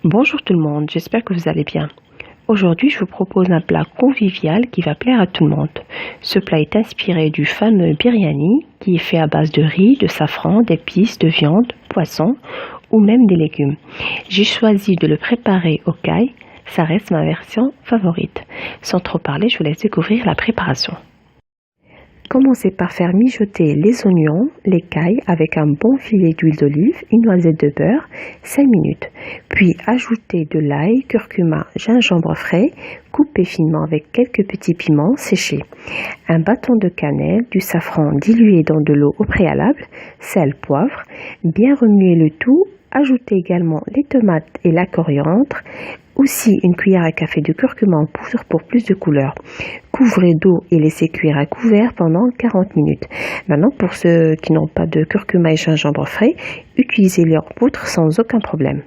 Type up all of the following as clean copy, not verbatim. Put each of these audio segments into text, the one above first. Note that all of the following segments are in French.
Bonjour tout le monde, j'espère que vous allez bien. Aujourd'hui, je vous propose un plat convivial qui va plaire à tout le monde. Ce plat est inspiré du fameux biryani qui est fait à base de riz, de safran, d'épices, de viande, poisson ou même des légumes. J'ai choisi de le préparer au caille, ça reste ma version favorite. Sans trop parler, je vous laisse découvrir la préparation. Commencez par faire mijoter les oignons, les cailles avec un bon filet d'huile d'olive, une noisette de beurre, 5 minutes. Puis ajoutez de l'ail, curcuma, gingembre frais, coupé finement avec quelques petits piments séchés. Un bâton de cannelle, du safran dilué dans de l'eau au préalable, sel, poivre. Bien remuer le tout. Ajoutez également les tomates et la coriandre. Aussi une cuillère à café de curcuma en poudre pour plus de couleur. Couvrez d'eau et laissez cuire à couvert pendant 40 minutes. Maintenant, pour ceux qui n'ont pas de curcuma et gingembre frais, utilisez-les en poudre sans aucun problème.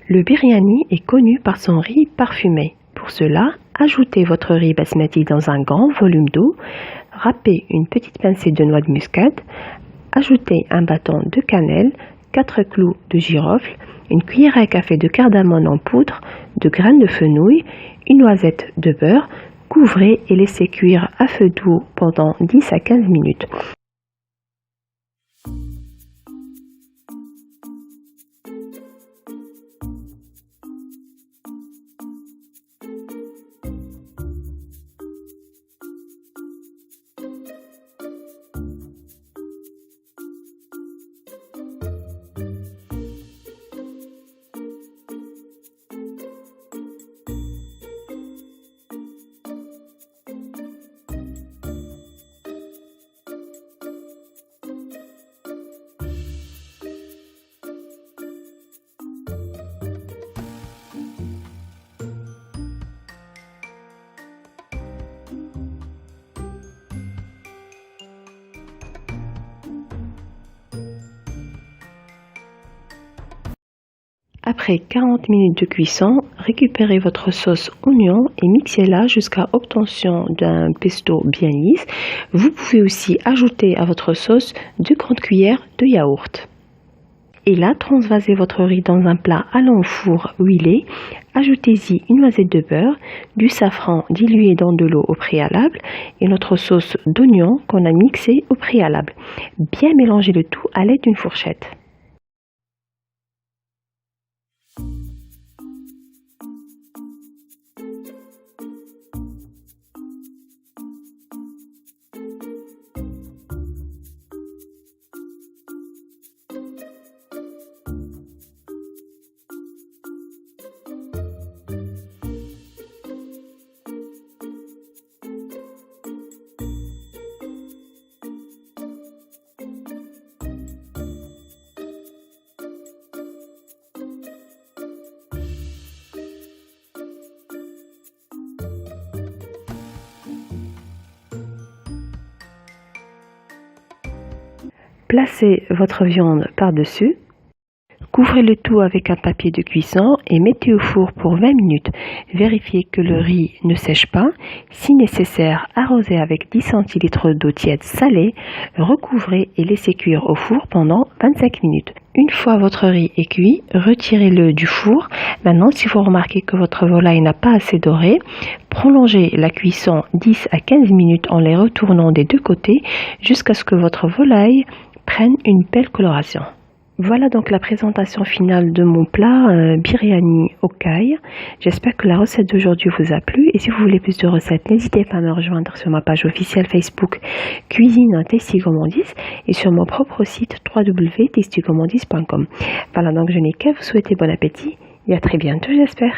Le biryani est connu par son riz parfumé. Pour cela, ajoutez votre riz basmati dans un grand volume d'eau, râpez une petite pincée de noix de muscade, ajoutez un bâton de cannelle, 4 clous de girofle, une cuillère à café de cardamome en poudre, de graines de fenouil, une noisette de beurre, couvrez et laissez cuire à feu doux pendant 10 à 15 minutes. Après 40 minutes de cuisson, récupérez votre sauce oignon et mixez-la jusqu'à obtention d'un pesto bien lisse. Vous pouvez aussi ajouter à votre sauce 2 grandes cuillères de yaourt. Et là, transvasez votre riz dans un plat allant au four huilé. Ajoutez-y une noisette de beurre, du safran dilué dans de l'eau au préalable et notre sauce d'oignon qu'on a mixée au préalable. Bien mélangez le tout à l'aide d'une fourchette. Placez votre viande par-dessus, couvrez le tout avec un papier de cuisson et mettez au four pour 20 minutes. Vérifiez que le riz ne sèche pas. Si nécessaire, arrosez avec 10 cl d'eau tiède salée, recouvrez et laissez cuire au four pendant 25 minutes. Une fois votre riz est cuit, retirez-le du four. Maintenant, si vous remarquez que votre volaille n'a pas assez doré, prolongez la cuisson 10 à 15 minutes en les retournant des deux côtés jusqu'à ce que votre volaille prenne une belle coloration. Voilà donc la présentation finale de mon plat biryani au caille. J'espère que la recette d'aujourd'hui vous a plu et si vous voulez plus de recettes, n'hésitez pas à me rejoindre sur ma page officielle Facebook Cuisine Tasty Gourmandise et sur mon propre site www.tastygourmandise.com. Voilà donc je n'ai qu'à vous souhaiter bon appétit et à très bientôt j'espère.